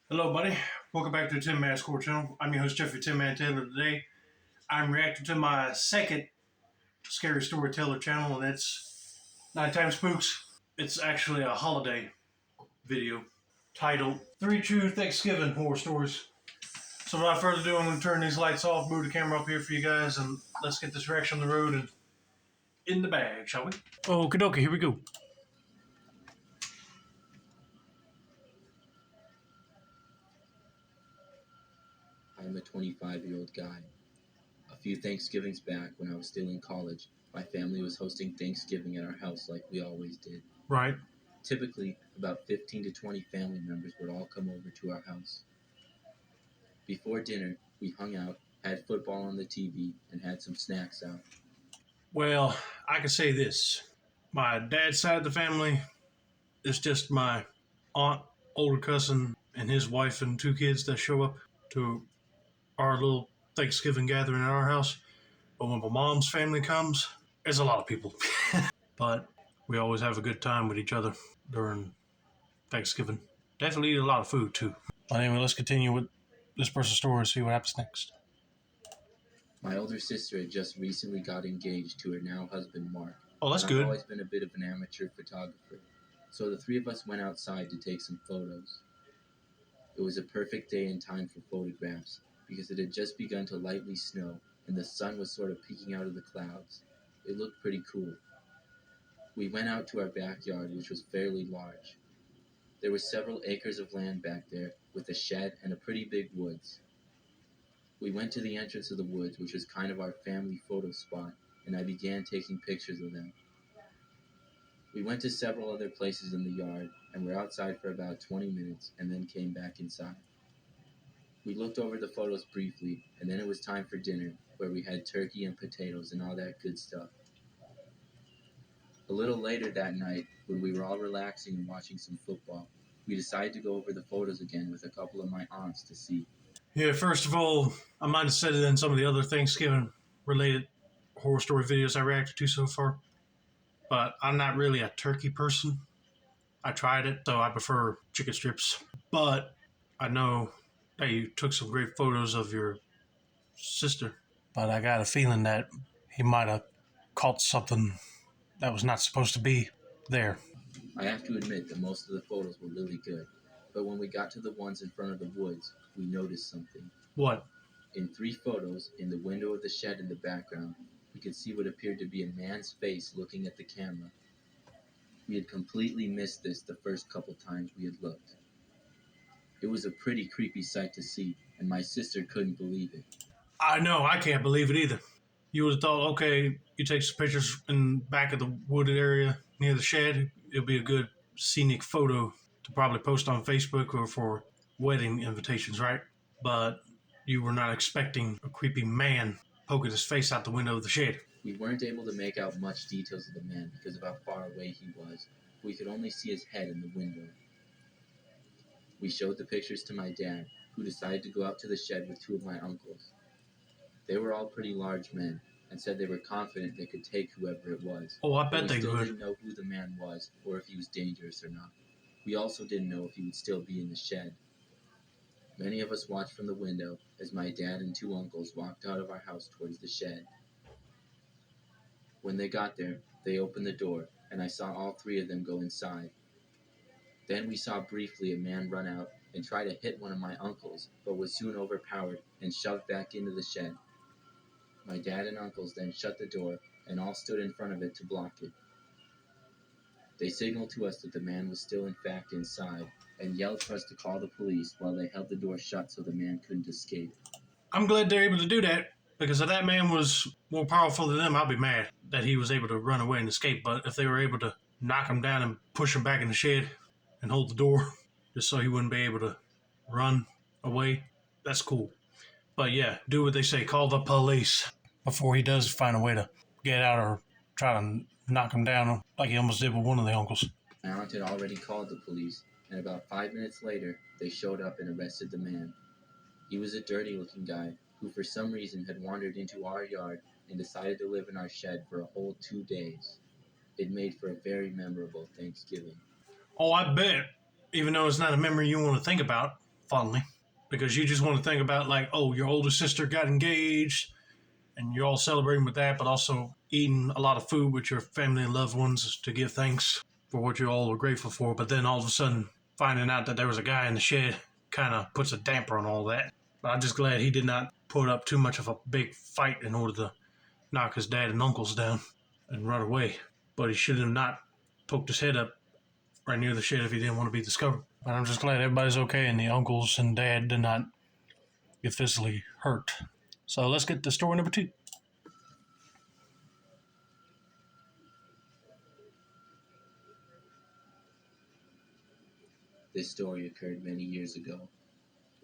Hello, buddy. Welcome back to the Tin Man Score channel. I'm your host, Jeffrey Tin Man Taylor. Today, I'm reacting to my second scary storyteller channel, and it's Night Time Spooks. It's actually a holiday video titled Three True Thanksgiving Horror Stories. So without further ado, I'm going to turn these lights off, move the camera up here for you guys, and let's get this reaction on the road and in the bag, shall we? Okie dokie, here we go. I'm a 25-year-old guy. A few Thanksgivings back, when I was still in college, my family was hosting Thanksgiving at our house like we always did. Right. Typically, about 15 to 20 family members would all come over to our house. Before dinner, we hung out, had football on the TV, and had some snacks out. Well, I can say this. My dad's side of the family is just my aunt, older cousin, and his wife and two kids that show up to our little Thanksgiving gathering at our house. But when my mom's family comes, there's a lot of people. But we always have a good time with each other during Thanksgiving. Definitely eat a lot of food, too. But anyway, let's continue with this person's story and see what happens next. My older sister had just recently got engaged to her now husband, Mark. Oh, that's I've good. always been a bit of an amateur photographer, so the three of us went outside to take some photos. It was a perfect day and time for photographs, because it had just begun to lightly snow, and the sun was sort of peeking out of the clouds. It looked pretty cool. We went out to our backyard, which was fairly large. There were several acres of land back there, with a shed and a pretty big woods. We went to the entrance of the woods, which was kind of our family photo spot, and I began taking pictures of them. We went to several other places in the yard, and were outside for about 20 minutes, and then came back inside. We looked over the photos briefly, and then it was time for dinner, where we had turkey and potatoes and all that good stuff. A little later that night, when we were all relaxing and watching some football, we decided to go over the photos again with a couple of my aunts to see. Yeah, first of all, I might have said it in some of the other Thanksgiving-related horror story videos I reacted to so far, but I'm not really a turkey person. I tried it, so I prefer chicken strips. But I know that you took some great photos of your sister, but I got a feeling that he might have caught something that was not supposed to be there. I have to admit that most of the photos were really good, but when we got to the ones in front of the woods, we noticed something. What? In 3 photos, in the window of the shed in the background, we could see what appeared to be a man's face looking at the camera. We had completely missed this the first couple times we had looked. It was a pretty creepy sight to see, and my sister couldn't believe it. I know, I can't believe it either. You would have thought, okay, you take some pictures in back of the wooded area near the shed. It'll be a good scenic photo to probably post on Facebook or for wedding invitations, right? But you were not expecting a creepy man poking his face out the window of the shed. We weren't able to make out much details of the man because of how far away he was. We could only see his head in the window. We showed the pictures to my dad, who decided to go out to the shed with 2 of my uncles. They were all pretty large men, and said they were confident they could take whoever it was. Oh, I bet they We still could. didn't know who the man was, or if he was dangerous or not. We also didn't know if he would still be in the shed. Many of us watched from the window as my dad and 2 uncles walked out of our house towards the shed. When they got there, they opened the door, and I saw all 3 of them go inside. Then we saw briefly a man run out and try to hit one of my uncles, but was soon overpowered and shoved back into the shed. My dad and uncles then shut the door and all stood in front of it to block it. They signaled to us that the man was still in fact inside, and yelled for us to call the police while they held the door shut so the man couldn't escape. I'm glad they're able to do that, because if that man was more powerful than them, I'd be mad that he was able to run away and escape. But if they were able to knock him down and push him back in the shed and hold the door just so he wouldn't be able to run away, that's cool. But yeah, do what they say, call the police before he does find a way to get out or try to knock him down like he almost did with one of the uncles. My aunt had already called the police, and about 5 minutes later, they showed up and arrested the man. He was a dirty-looking guy who for some reason had wandered into our yard and decided to live in our shed for a whole 2 days. It made for a very memorable Thanksgiving. Oh, I bet. Even though it's not a memory you want to think about, fondly, because you just want to think about, like, oh, your older sister got engaged and you're all celebrating with that, but also eating a lot of food with your family and loved ones to give thanks for what you all are grateful for. But then all of a sudden, finding out that there was a guy in the shed kind of puts a damper on all that. But I'm just glad he did not put up too much of a big fight in order to knock his dad and uncles down and run away. But he should have not poked his head up right near the shed if he didn't want to be discovered. But I'm just glad everybody's okay and the uncles and dad did not get physically hurt. So let's get to story number 2. This story occurred many years ago.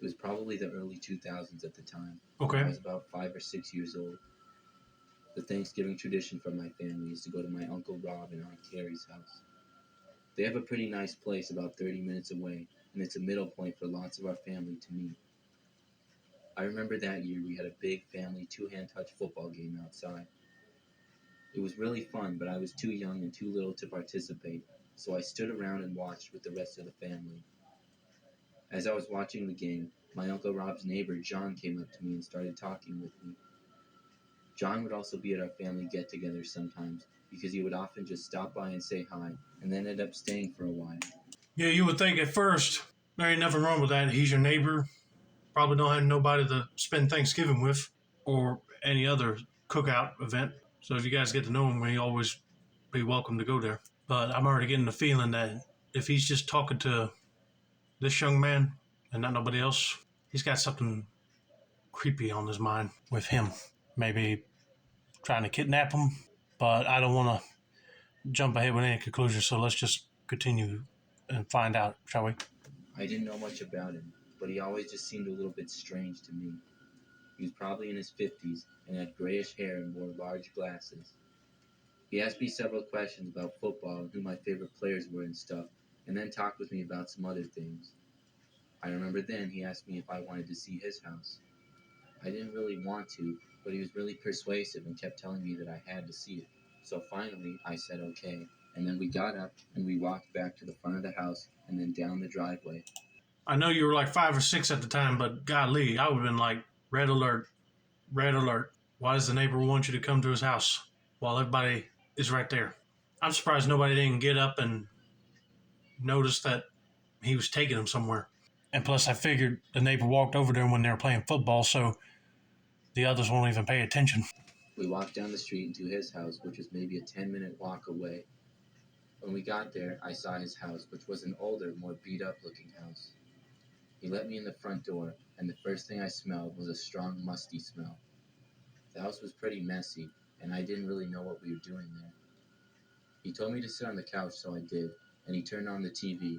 It was probably the early 2000s at the time. Okay. I was about 5 or 6 years old. The Thanksgiving tradition for my family is to go to my Uncle Rob and Aunt Carrie's house. They have a pretty nice place about 30 minutes away, and it's a middle point for lots of our family to meet. I remember that year we had a big family two-hand touch football game outside. It was really fun, but I was too young and too little to participate, so I stood around and watched with the rest of the family. As I was watching the game, my Uncle Rob's neighbor, John, came up to me and started talking with me. John would also be at our family get-togethers sometimes, because he would often just stop by and say hi, and then end up staying for a while. Yeah, you would think at first, there ain't nothing wrong with that. He's your neighbor. Probably don't have nobody to spend Thanksgiving with or any other cookout event. So if you guys get to know him, we always be welcome to go there. But I'm already getting the feeling that if he's just talking to this young man and not nobody else, he's got something creepy on his mind with him. Maybe trying to kidnap him, but I don't want to jump ahead with any conclusions, so let's just continue and find out, shall we? I didn't know much about him, but he always just seemed a little bit strange to me. He was probably in his 50s and had grayish hair and wore large glasses. He asked me several questions about football and who my favorite players were and stuff, and then talked with me about some other things. I remember then he asked me if I wanted to see his house. I didn't really want to, but he was really persuasive and kept telling me that I had to see it. So finally, I said okay, and then we got up and we walked back to the front of the house and then down the driveway. I know you were like 5 or 6 at the time, but golly, I would have been like, red alert, red alert. Why does the neighbor want you to come to his house while everybody is right there? I'm surprised nobody didn't get up and notice that he was taking him somewhere. And plus, I figured the neighbor walked over there when they were playing football, so the others won't even pay attention. We walked down the street into his house, which was maybe a 10-minute walk away. When we got there, I saw his house, which was an older, more beat-up looking house. He let me in the front door, and the first thing I smelled was a strong, musty smell. The house was pretty messy, and I didn't really know what we were doing there. He told me to sit on the couch, so I did, and he turned on the TV.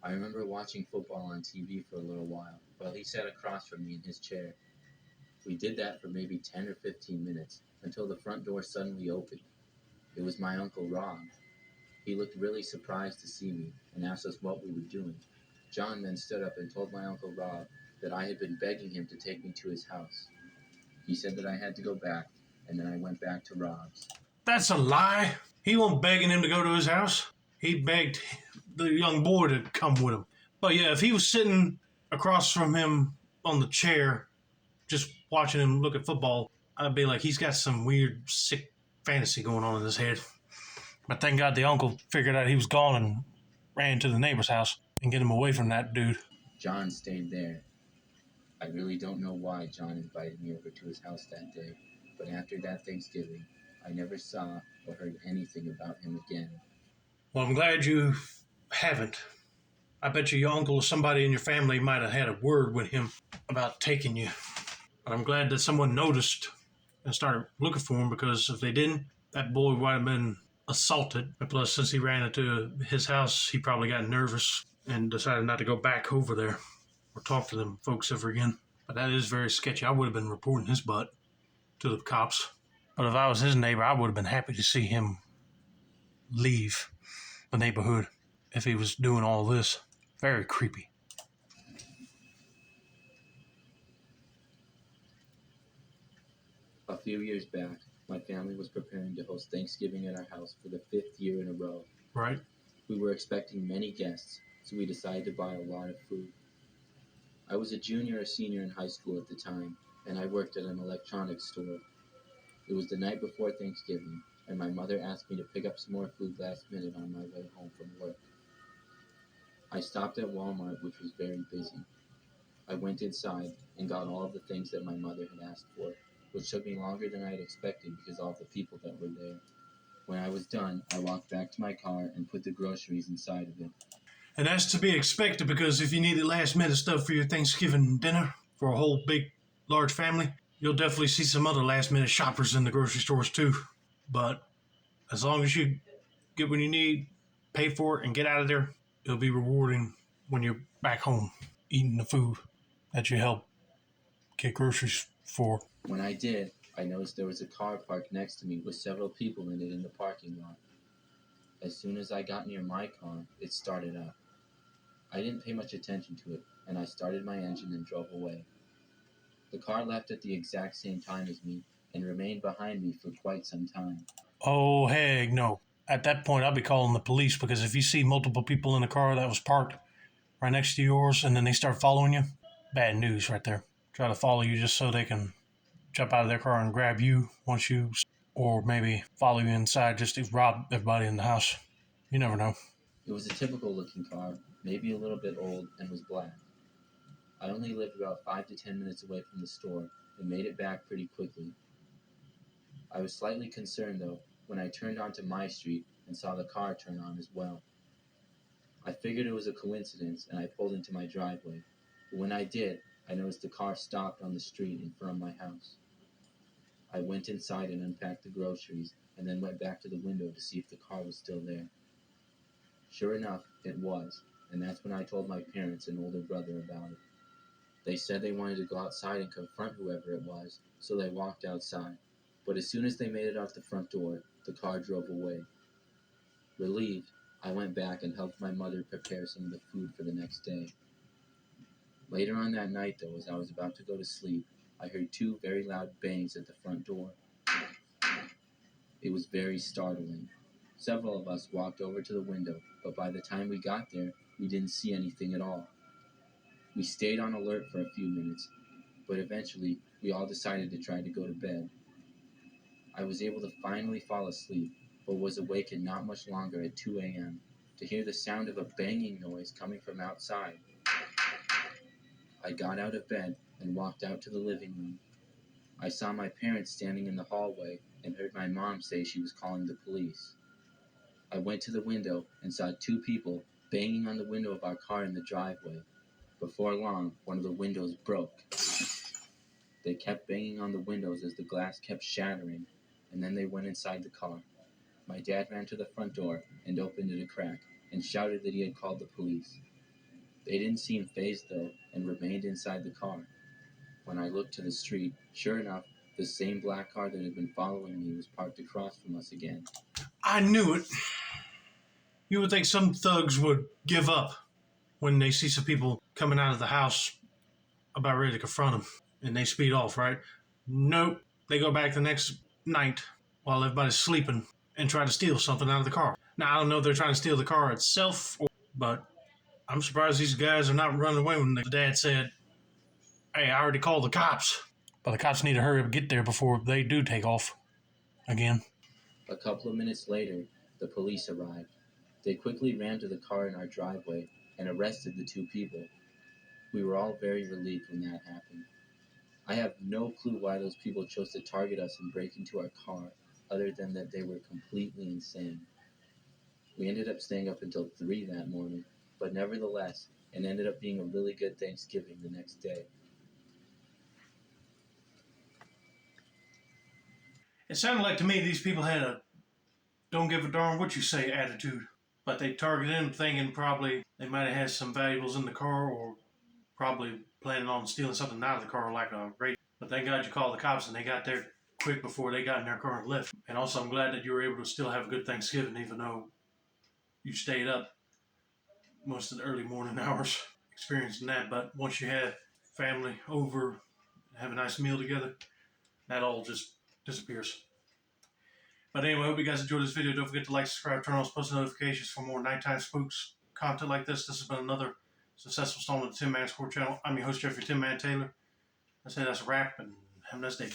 I remember watching football on TV for a little while, while he sat across from me in his chair. We did that for maybe 10 or 15 minutes, until the front door suddenly opened. It was my Uncle Rob. He looked really surprised to see me, and asked us what we were doing. John then stood up and told my Uncle Rob that I had been begging him to take me to his house. He said that I had to go back, and then I went back to Rob's. That's a lie. He wasn't begging him to go to his house. He begged the young boy to come with him. But yeah, if he was sitting across from him on the chair, just watching him look at football, I'd be like, he's got some weird, sick fantasy going on in his head. But thank God the uncle figured out he was gone and ran to the neighbor's house and get him away from that dude. John stayed there. I really don't know why John invited me over to his house that day, but after that Thanksgiving, I never saw or heard anything about him again. Well, I'm glad you haven't. I bet you your uncle or somebody in your family might have had a word with him about taking you. But I'm glad that someone noticed and started looking for him, because if they didn't, that boy might have been assaulted. And plus, since he ran into his house, he probably got nervous and decided not to go back over there or talk to them folks ever again. But that is very sketchy. I would have been reporting his butt to the cops. But if I was his neighbor, I would have been happy to see him leave the neighborhood if he was doing all this. Very creepy. A few years back, my family was preparing to host Thanksgiving at our house for the 5th year in a row. Right. We were expecting many guests, so we decided to buy a lot of food. I was a junior or senior in high school at the time, and I worked at an electronics store. It was the night before Thanksgiving, and my mother asked me to pick up some more food last minute on my way home from work. I stopped at Walmart, which was very busy. I went inside and got all of the things that my mother had asked for, which took me longer than I had expected because of all the people that were there. When I was done, I walked back to my car and put the groceries inside of it. And that's to be expected because if you needed last minute stuff for your Thanksgiving dinner for a whole big, large family, you'll definitely see some other last minute shoppers in the grocery stores too. But as long as you get what you need, pay for it, and get out of there, it'll be rewarding when you're back home eating the food that you helped get groceries for. When I did, I noticed there was a car parked next to me with several people in it in the parking lot. As soon as I got near my car, it started up. I didn't pay much attention to it, and I started my engine and drove away. The car left at the exact same time as me and remained behind me for quite some time. Oh, heck no. At that point, I'll be calling the police because if you see multiple people in a car that was parked right next to yours and then they start following you, bad news right there. Try to follow you just so they can jump out of their car and grab you once you, or maybe follow you inside just to rob everybody in the house. You never know. It was a typical looking car, maybe a little bit old, and was black. I only lived about 5 to 10 minutes away from the store and made it back pretty quickly. I was slightly concerned though when I turned onto my street and saw the car turn on as well. I figured it was a coincidence and I pulled into my driveway, but when I did, I noticed the car stopped on the street in front of my house. I went inside and unpacked the groceries and then went back to the window to see if the car was still there. Sure enough, it was, and that's when I told my parents and older brother about it. They said they wanted to go outside and confront whoever it was, so they walked outside. But as soon as they made it out the front door, the car drove away. Relieved, I went back and helped my mother prepare some of the food for the next day. Later on that night, though, as I was about to go to sleep, I heard two very loud bangs at the front door. It was very startling. Several of us walked over to the window, but by the time we got there, we didn't see anything at all. We stayed on alert for a few minutes, but eventually we all decided to try to go to bed. I was able to finally fall asleep, but was awakened not much longer at 2 a.m. to hear the sound of a banging noise coming from outside. I got out of bed and walked out to the living room. I saw my parents standing in the hallway and heard my mom say she was calling the police. I went to the window and saw two people banging on the window of our car in the driveway. Before long, one of the windows broke. They kept banging on the windows as the glass kept shattering, and then they went inside the car. My dad ran to the front door and opened it a crack and shouted that he had called the police. They didn't seem fazed though and remained inside the car. When I looked to the street, sure enough, the same black car that had been following me was parked across from us again. I knew it. You would think some thugs would give up when they see some people coming out of the house about ready to confront them and they speed off, right? Nope. They go back the next night while everybody's sleeping and try to steal something out of the car. Now, I don't know if they're trying to steal the car itself, but I'm surprised these guys are not running away when the dad said, hey, I already called the cops. But the cops need to hurry up and get there before they do take off again. A couple of minutes later, the police arrived. They quickly ran to the car in our driveway and arrested the two people. We were all very relieved when that happened. I have no clue why those people chose to target us and break into our car, other than that they were completely insane. We ended up staying up until 3 that morning, but nevertheless, it ended up being a really good Thanksgiving the next day. It sounded like to me these people had a don't give a darn what you say attitude. But they targeted him thinking probably they might have had some valuables in the car or probably planning on stealing something out of the car like a radio. But thank God you called the cops and they got there quick before they got in their car and left. And also I'm glad that you were able to still have a good Thanksgiving even though you stayed up most of the early morning hours experiencing that. But once you had family over, have a nice meal together, that all just disappears. But anyway, I hope you guys enjoyed this video. Don't forget to like, subscribe, turn on post notifications for more Nighttime Spooks content like this. This has been another Successful Stone of the Tin Man Score channel. I'm your host, Jeffrey Tin Man Taylor. I say that's a wrap, and have a nice day.